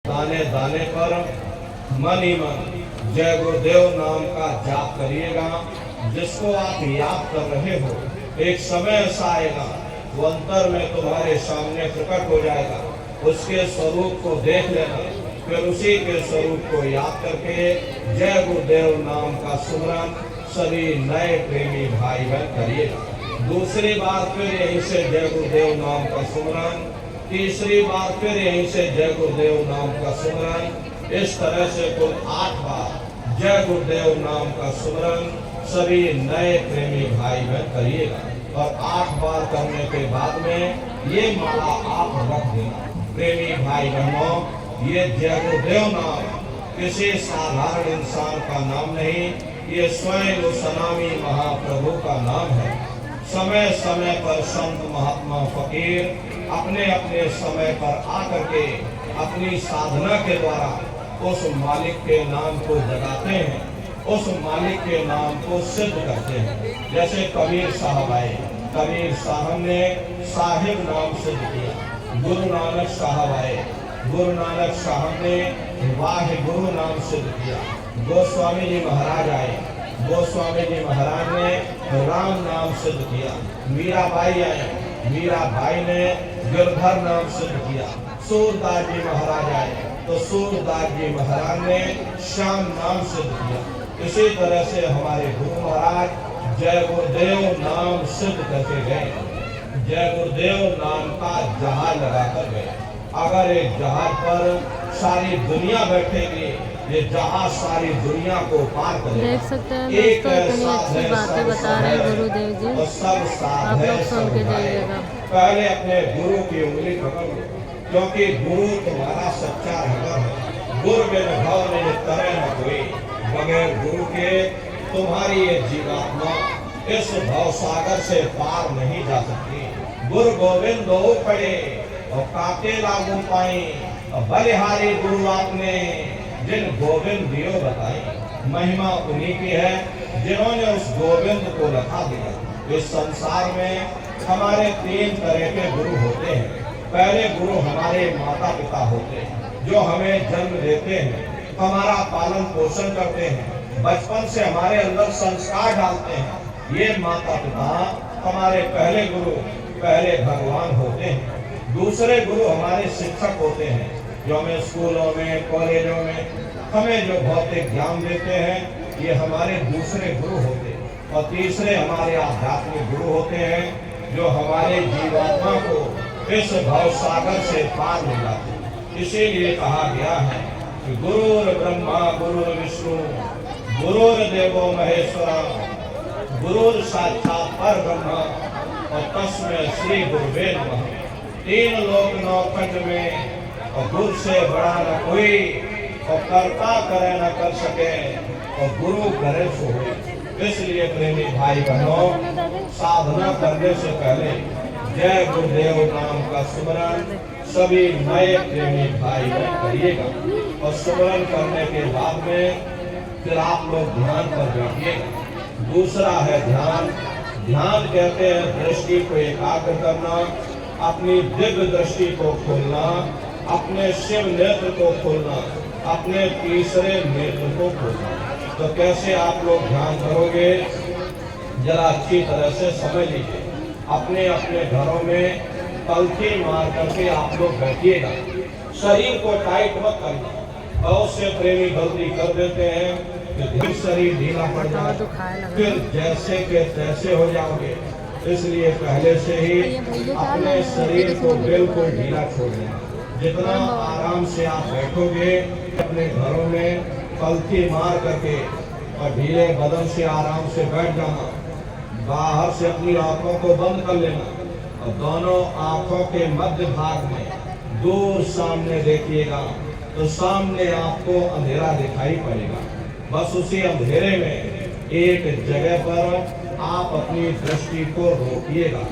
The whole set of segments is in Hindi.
दाने दाने पर मन ही मन जय गुरुदेव नाम का जाप करिएगा। जिसको आप याद कर रहे हो, एक समय ऐसा आएगा वो अंतर में तुम्हारे सामने प्रकट हो जाएगा। उसके स्वरूप को देख लेना, फिर उसी के स्वरूप को याद करके जय गुरुदेव नाम का सुमरन सभी नए प्रेमी भाई बहन करिएगा। दूसरी बार फिर यहीं से जय गुरुदेव नाम का सुमरन, तीसरी बार फिर यहीं से जय गुरुदेव नाम का सुमरन। इस तरह से कुल 8 बार जय गुरुदेव नाम का सुमरन सभी नए प्रेमी भाई बहन करिएगा। और 8 बार करने के बाद में ये माला आप रख देना। प्रेमी भाई बहनों, ये जय गुरुदेव नाम किसी साधारण इंसान का नाम नहीं, ये स्वयं उस अनामी महाप्रभु का नाम है। समय समय पर संत महात्मा फकीर अपने अपने समय पर आकर के अपनी साधना के द्वारा उस मालिक के नाम को जगाते हैं, उस मालिक के नाम को सिद्ध करते हैं। जैसे कबीर साहब आए, कबीर साहब ने साहिब नाम सिद्ध किया। गुरु नानक साहब आए, गुरु नानक साहब ने वाहे गुरु नाम सिद्ध किया। गोस्वामी जी महाराज आए, गोस्वामी जी महाराज ने राम नाम सिद्ध किया। मीराबाई आए, मीराबाई ने गिरधर नाम सिद्ध किया। सूरदास जी महाराज आए तो सूरदास जी महाराज ने श्याम नाम सिद्ध किया। इसी तरह से हमारे गुरु महाराज जय गुरुदेव नाम सिद्ध करके गए। जय गुरुदेव नाम का जहाज लगाकर गए। अगर एक जहाज पर सारी दुनिया बैठेगी, ये जहाज सारी दुनिया को पार करेगा। देख सकते हैं दोस्तों, इतनी अच्छी बातें बता रहे हैं गुरुदेव जी, आप लोग सुन के जाइएगा। पहले अपने गुरु की उंगली पकड़ लो, क्योंकि गुरु तुम्हारा सच्चा रहबर है। गुरु बिन भव निज तरह न कोई, बगैर गुरु के तुम्हारी ये जीवात्मा इस भव सागर से पार नहीं जा सकती। गुरु गोविंद दो पड़े और काके लागू पाई, और बलिहारी गुरु आपने जिन गोविंद दियो बताई। महिमा उन्हीं की है जिन्होंने उस गोविंद को रखा दिया। इस संसार में हमारे 3 तरह के गुरु होते हैं। पहले गुरु हमारे माता पिता होते हैं, जो हमें जन्म देते हैं, हमारा पालन पोषण करते हैं, बचपन से हमारे अंदर संस्कार डालते हैं। ये माता पिता हमारे पहले गुरु, पहले भगवान होते हैं। दूसरे गुरु हमारे शिक्षक होते हैं, जो हमें स्कूलों में, कॉलेजों में हमें जो भौतिक ज्ञान देते हैं, ये हमारे दूसरे गुरु होते हैं। और तीसरे हमारे आध्यात्मिक गुरु होते हैं, जो हमारे जीवात्मा को इस भव सागर से पार ले जाते हैं। इसीलिए कहा गया है कि गुरुर ब्रह्मा गुरुर विष्णु गुरुर्देवो महेश्वरा गुरुर साक्षात परब्रह्म और तस्मै श्री गुरुवे नमः। 3 लोक 9 खंड में और गुरु से बड़ा न कोई, और कर्ता करे न कर सके, और गुरु करे सो होई। इसलिए प्रेमी भाई बहनों, साधना करने से पहले जय गुरुदेव नाम का सुमरन सभी नए प्रेमी भाई बहन करिएगा। और सुमरन करने के बाद में फिर आप लोग ध्यान पर बैठिएगा। दूसरा है ध्यान। ध्यान कहते हैं दृष्टि को एकाग्र करना, अपनी दिव्य दृष्टि को खोलना, अपने शिव नेत्र को खोलना, अपने तीसरे नेत्र को खोलना। तो कैसे आप लोग ध्यान करोगे, जरा अच्छी तरह से समझ लीजिए। अपने अपने घरों में पलथी मार करके आप लोग बैठिएगा। शरीर को टाइट मत करना। बहुत से प्रेमी गलती कर देते हैं कि शरीर ढीला पड़ जाए, फिर जैसे के तैसे हो जाओगे। इसलिए पहले से ही अपने शरीर को बिल्कुल ढीला छोड़ देना। जितना आराम से आप बैठोगे, अपने घरों में पलथी मार करके और ढीले बदन से आराम से बैठ जाना। बाहर से अपनी आंखों को बंद कर लेना और दोनों आंखों के मध्य भाग में दूर सामने देखिएगा, तो सामने आपको अंधेरा दिखाई पड़ेगा। बस उसी अंधेरे में एक जगह पर आप अपनी दृष्टि को रोकिएगा।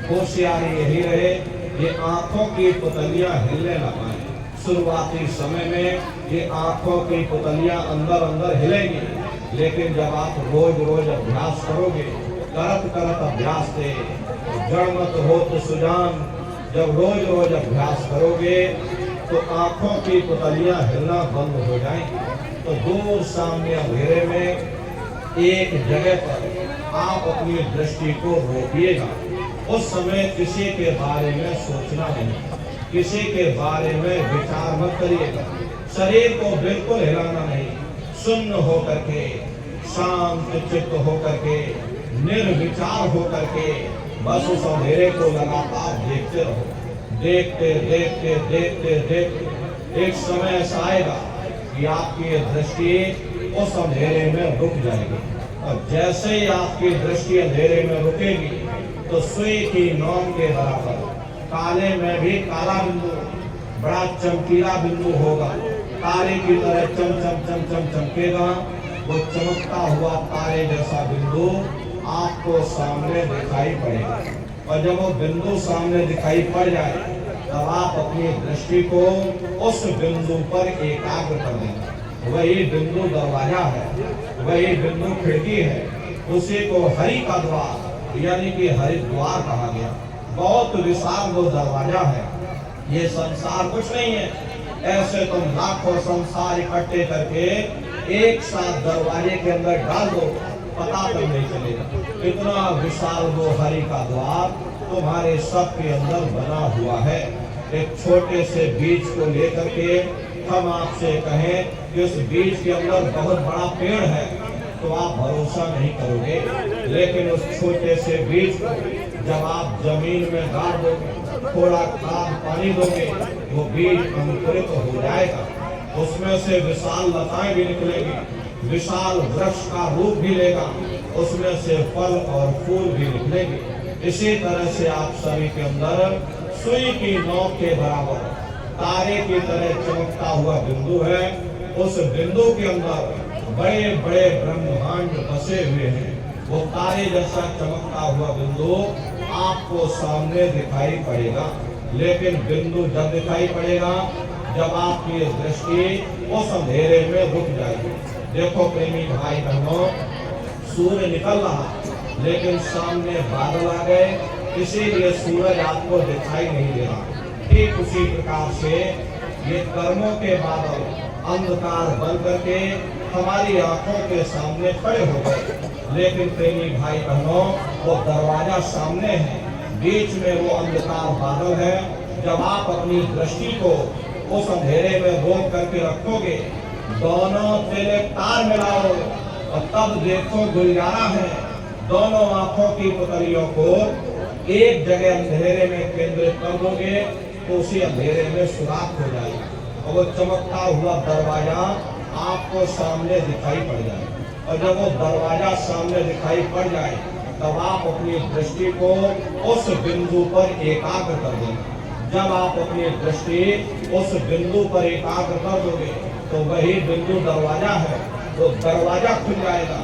होशियारी यही रहे, ये आंखों की पुतलियां हिलने न पाए। शुरुआती समय में ये आंखों की पुतलियां अंदर अंदर हिलेंगी, लेकिन जब आप रोज रोज अभ्यास करोगे, करत करत अभ्यास से जड़ मत हो तो सुजान, जब रोज रोज अभ्यास करोगे तो आंखों की पुतलियां हिलना बंद हो जाएंगी। तो दूर सामने अंधेरे में एक जगह पर आप अपनी दृष्टि को रोकिएगा। उस समय किसी के बारे में सोचना नहीं, किसी के बारे में विचार मत करिएगा। शरीर को बिल्कुल हिलाना नहीं, शून्य होकर के, शांत चित्त होकर के, निर्विचार होकर के बस उस अंधेरे को लगातार देखते रहो। देखते देखते देखते देखते एक समय ऐसा आएगा कि आपकी दृष्टि उस अंधेरे में रुक जाएगी। और जैसे ही आपकी दृष्टि अंधेरे में रुकेगी तो सुई की नोक के बराबर काले में भी काला बिंदु, बड़ा चमकीला बिंदु होगा, तारे की तरह चम चम चम चम चमकेगा। वो चमकता हुआ तारे जैसा बिंदु आपको सामने दिखाई पड़ेगा। और जब वो बिंदु सामने दिखाई पड़ जाए तब आप अपनी दृष्टि को उस बिंदु पर एकाग्र कर देंगे। वही बिंदु दरवाजा है, वही बिंदु खिड़की है, उसी को हरि का द्वार यानी कि हरिद्वार कहा गया। बहुत विशाल वो दरवाजा है। ये संसार कुछ नहीं है, ऐसे तुम लाखों संसार इकट्ठे करके एक साथ दरवाजे के अंदर डाल दो, पता तक नहीं चलेगा। इतना विशाल वो हरि का द्वार तुम्हारे सब के अंदर बना हुआ है। एक छोटे से बीज को लेकर के हम आपसे कहें कि उस बीज के अंदर बहुत बड़ा पेड़ है तो आप भरोसा नहीं करोगे, लेकिन उस छोटे से बीज को जब आप जमीन में गाड़ दोगे, थोड़ा खाद पानी दोगे, वो बीज अंकुरित हो जाएगा। उसमें से विशाल लताएं भी निकलेगी, विशाल वृक्ष का रूप भी लेगा, उसमें से फल और फूल भी निकलेंगे। इसी तरह से आप सभी के अंदर सुई की नोक के बराबर तारे की तरह चमकता हुआ बिंदु है। उस बिंदु के अंदर बड़े बड़े ब्रह्मांड बसे हुए हैं। वो तारे जैसा चमकता हुआ बिंदु आपको सामने दिखाई पड़ेगा। लेकिन बिंदु जब दिखाई पड़ेगा जब आपकी दृष्टि उस अंधेरे में रुक जाएगी। देखो प्रेमी भाई बहनों, सूर्य निकल रहा लेकिन सामने बादल आ गए, इसीलिए सूरज आपको दिखाई नहीं दे रहा। ठीक उसी प्रकार से ये कर्मों के बादल अंधकार बन करके हमारी आंखों के सामने खड़े हो गए। लेकिन प्रेमी भाई बहनों, वो दरवाजा सामने है, बीच में वो अंधकार बादल है। जब आप अपनी दृष्टि को उस अंधेरे में रोक करके रखोगे, दोनों तेरे तार मिलाओ और तब देखो गुलजारा है। दोनों आंखों की पुतलियों को एक जगह अंधेरे में केंद्रित कर दोगे तो उसी अंधेरे में सुराख हो जाएगा और वो चमकता हुआ दरवाजा आपको सामने दिखाई पड़ जाए। और जब वो दरवाजा सामने दिखाई पड़ जाए तब आप अपनी दृष्टि को उस बिंदु पर एकाग्र कर देंगे। जब आप अपनी दृष्टि उस बिंदु पर एकाग्र कर दोगे तो वही बिंदु दरवाजा है, तो दरवाजा खुल जाएगा,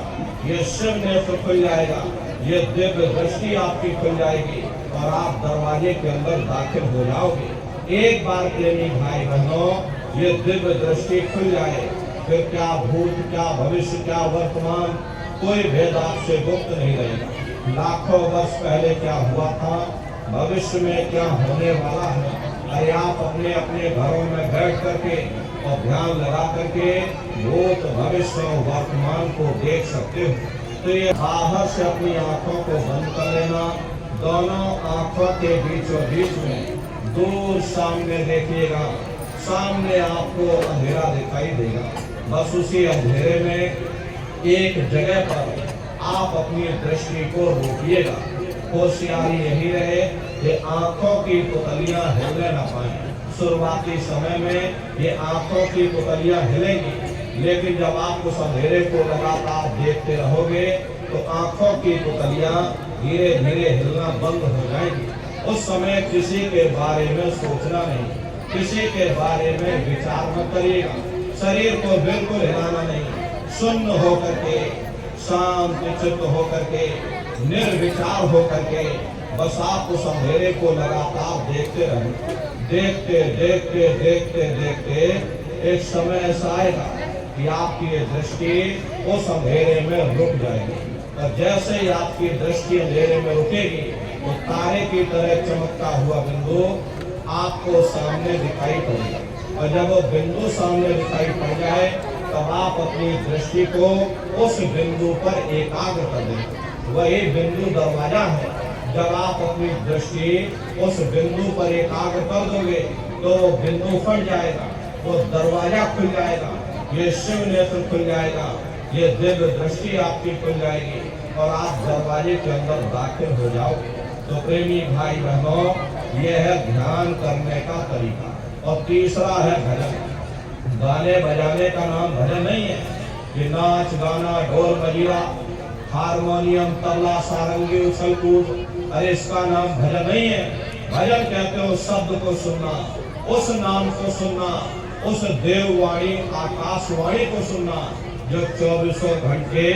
ये शिव नेत्र खुल जाएगा, ये दिव्य दृष्टि आपकी खुल जाएगी और आप दरवाजे के अंदर दाखिल हो जाओगे। एक बार प्रेमी भाई बहनों, ये दिव्य दृष्टि खुल जाए फिर क्या भूत, क्या भविष्य, क्या वर्तमान, कोई भेद आपसे गुप्त नहीं रहेगा। लाखों वर्ष पहले क्या हुआ था, भविष्य में क्या होने वाला है, अरे आप अपने अपने घरों में बैठ करके और ध्यान लगा करके भूत, भविष्य और वर्तमान को देख सकते हो। तो ये बाहर से अपनी आंखों को बंद कर लेना, दोनों आंखों के बीचों बीच में दूर सामने देखिएगा, सामने आपको अंधेरा दिखाई देगा। बस उसी अंधेरे में एक जगह पर आप अपनी दृष्टि को रोकिएगा। होशियारी यही रहे कि आंखों की पुतलियां हिलने न पाए। शुरुआती समय में ये आंखों की पुतलियां हिलेंगी, लेकिन जब आप उस अंधेरे को लगातार देखते रहोगे तो आंखों की पुतलियां धीरे धीरे हिलना बंद हो जाएंगी। उस समय किसी के बारे में सोचना नहीं, किसी के बारे में विचार मत करिएगा। शरीर को बिल्कुल हिलाना नहीं, शून्य होकर के, शांत चित्त होकर के, निर्विचार होकर के बस आप उस अंधेरे को लगातार देखते रहे। देखते देखते देखते देखते एक समय ऐसा आएगा कि आपकी दृष्टि उस अंधेरे में रुक जाएगी। और जैसे ही आपकी दृष्टि अंधेरे में रुकेगी तो तारे की तरह चमकता हुआ बिंदु आपको सामने दिखाई पड़ेगा। और जब वो बिंदु सामने दिखाई पड़ जाए तब आप अपनी दृष्टि को उस बिंदु पर एकाग्र कर दें। वही बिंदु दरवाजा है। जब आप अपनी दृष्टि उस बिंदु पर एकाग्र कर दोगे तो बिंदु फट जाएगा, वो दरवाजा खुल जाएगा, ये शिव नेत्र खुल जाएगा, ये दिव्य दृष्टि आपकी खुल जाएगी और आप दरवाजे के अंदर दाखिल हो जाओगे। तो प्रेमी भाई बहनों, यह है ध्यान करने का तरीका। और तीसरा है भजन। गाने बजाने का नाम भजन नहीं है कि नाच गाना ढोल मजीरा हारमोनियम तबला सारंगी उछल कूद, अरे इसका नाम भजन नहीं है। भजन कहते हो शब्द को सुनना, उस नाम को सुनना, उस देववाणी आकाशवाणी को सुनना जो 24 घंटे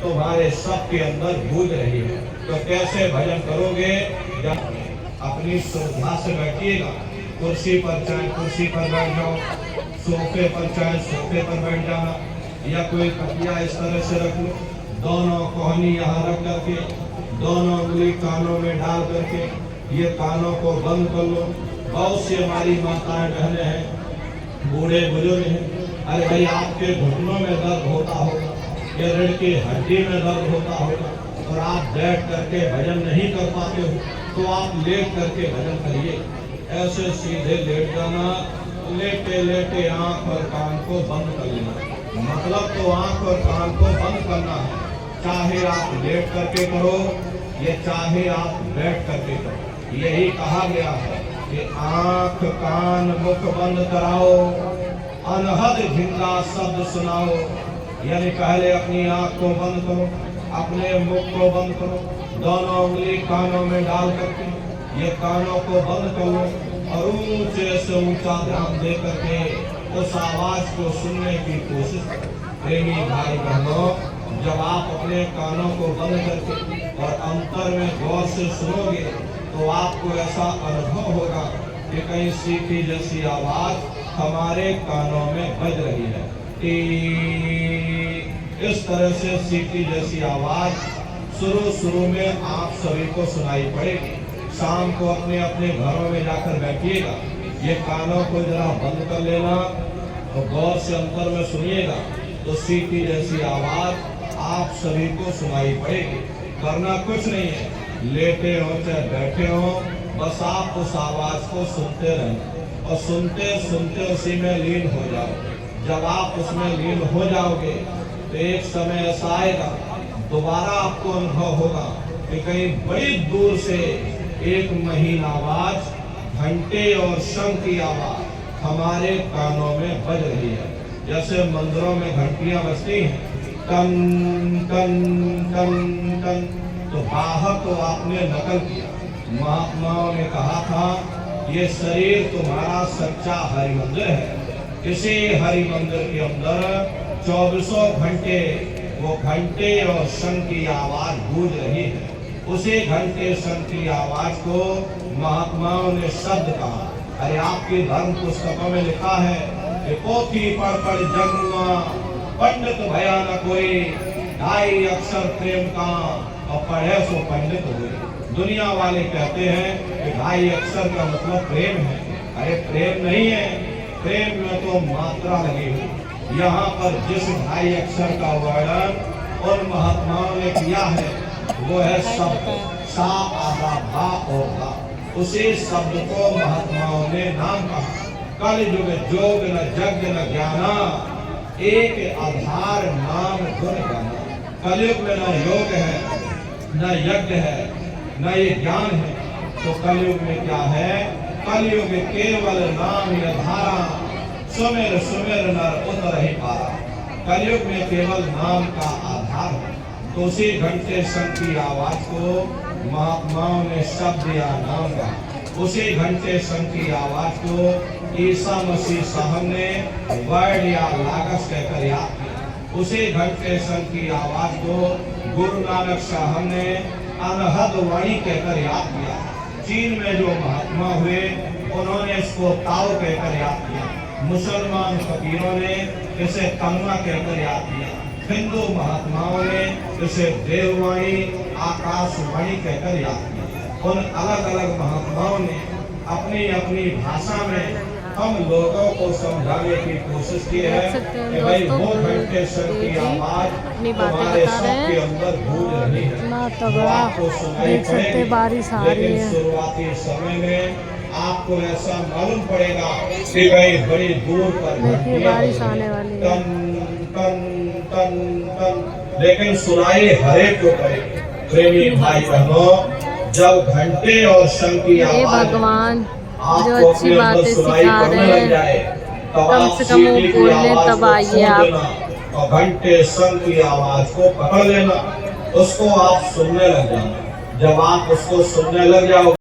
तुम्हारे सबके अंदर गूंज रही है। तो कैसे भजन करोगे? जब अपनी श्रद्धा से बैठिएगा, कुर्सी पर चाहे कुर्सी पर बैठ जाओ, सोफे पर चाहे सोफे पर बैठ जाना, या कोई तकिया इस तरह से रख लो, दोनों कोहनी यहाँ रख करके दोनों उंगली कानों में डाल करके ये कानों को बंद कर लो। बहुत सी हमारी माताएं बहनें हैं, बूढ़े बुजुर्ग हैं, अरे भाई आपके घुटनों में दर्द होता होगा, या रीढ़ की हड्डी में दर्द होता होगा और आप बैठ करके भजन नहीं कर पाते हो, तो आप लेट करके भजन करिए। ऐसे सीधे लेट जाना, लेटे लेटे आंख और कान को बंद कर लेना। मतलब तो आंख और कान को बंद करना है, चाहे आप लेट करके करो या चाहे आप बैठ करके करो। यही कहा गया है कि आंख कान मुख बंद कराओ, अनहद झिंगा शब्द सुनाओ। यानी पहले अपनी आंख को बंद करो, अपने मुख को बंद करो, दोनों उंगली कानों में डाल करके ये कानों को बंद करो और ऊंचे से ऊंचा ध्यान दे करके उस आवाज को सुनने की कोशिश करो। प्रेमी भाई बहनों, जब आप अपने कानों को बंद करके और अंतर में गौर से सुनोगे तो आपको ऐसा अनुभव होगा कि कहीं सीटी जैसी आवाज हमारे कानों में बज रही है। इस तरह से सीटी जैसी आवाज शुरू में आप सभी को सुनाई पड़ेगी। शाम को अपने अपने घरों में जाकर बैठिएगा, ये कानों को जरा बंद कर लेना और गौर से अंतर में सुनिएगा तो सीटी जैसी आवाज आप सभी को सुनाई पड़ेगी। करना कुछ नहीं है, लेटे हो चाहे बैठे हो, बस आप उस आवाज को सुनते रहें और सुनते सुनते उसी में लीन हो जाओ। जब आप उसमें लीन हो जाओगे तो एक समय ऐसा आएगा, दोबारा आपको अनुभव होगा कि कहीं बड़ी दूर से एक महीन आवाज, घंटे और शंख की आवाज हमारे कानों में बज रही है। जैसे मंदिरों में घंटियां बजती हैं, टन टन टन टन, तो बाहर तो आपने नकल किया। महात्माओं ने कहा था ये शरीर तुम्हारा सच्चा हरि मंदिर है। इसी हरि मंदिर के अंदर 24 घंटे वो घंटे और शंख की आवाज गूंज रही है। उसी घंटे शंख की आवाज को महात्माओं ने शब्द कहा। अरे आपकी धर्म पुस्तकों में लिखा है कि पोथी पढ़ जन्मा पंडित भया न कोई, 2.5 अक्षर प्रेम का और पढ़े सो पंडित हुए। दुनिया वाले कहते हैं कि 2.5 अक्षर का मतलब प्रेम है। अरे प्रेम नहीं है, प्रेम में तो मात्रा लगी हुई। यहाँ पर जिस 2.5 अक्षर का वर्णन उन महात्माओं ने किया है वो है शब्द सा आधा भा और भा। उसी शब्द को महात्माओं ने नाम कहा। कल युग जोग न जग न ज्ञाना, एक आधार नाम गुण गाना। कलयुग में न योग है, न यज्ञ है, न ये ज्ञान है। तो कलयुग में क्या है? कलयुग में केवल नाम ही धारा, सुमेर सुमेर नर उतर ही पारा। कलयुग में केवल नाम का आधार है। तो उसी घंटे शंख की आवाज को महात्माओं ने शब्द या नाम कहा। उसी घंटे शंख की आवाज को ईसा मसीह साहब ने वर्ड या लागस कहकर याद किया। उसी घंटे शंख की आवाज को गुरु नानक साहब ने अनहद वाणी कहकर याद किया। चीन में जो महात्मा हुए उन्होंने इसको ताओ कहकर याद किया। मुसलमान फकीरों ने इसे कलमा कहकर याद किया। हिंदू महात्माओं ने इसे देववाणी आकाशवाणी कहकर याद किया। उन अलग अलग महात्माओं ने अपनी अपनी भाषा में हम लोगों को समझाने की कोशिश की है देख सकते हैं कि भाई दोस्तों, वो घंटे शंख की जी आवाज अपनी बातें तुम्हारे बता रहे सबके हैं। अंदर गूंज रही है, इतना वो तगड़ा आपको सुनाई देख सकते हैं, पड़ेगी। बारिश आ रही लेकिन है। शुरुआती समय में आपको ऐसा मालूम पड़ेगा कि भाई बड़ी दूर पर देखिए घंटियां बारिश बज रही आने हैं। वाली है। टन टन टन टन, लेकिन सुनाई हरेक को पड़ेगी। प्रेमी भाई बहनों, जब घंटे और शंख की हे आवाज भगवान, जो आपको अच्छी अपने अंदर बातें सुनाई सिखा पड़ने रहे लग जाए, हैं, तब कम आप से कम वो सीटी की बोल लें आवाज तब को आइए छोड़ आप। देना और घंटे शंख की आवाज को पकड़ लेना, उसको आप सुनने लग जाना। जब आप उसको सुनने लग जाओगे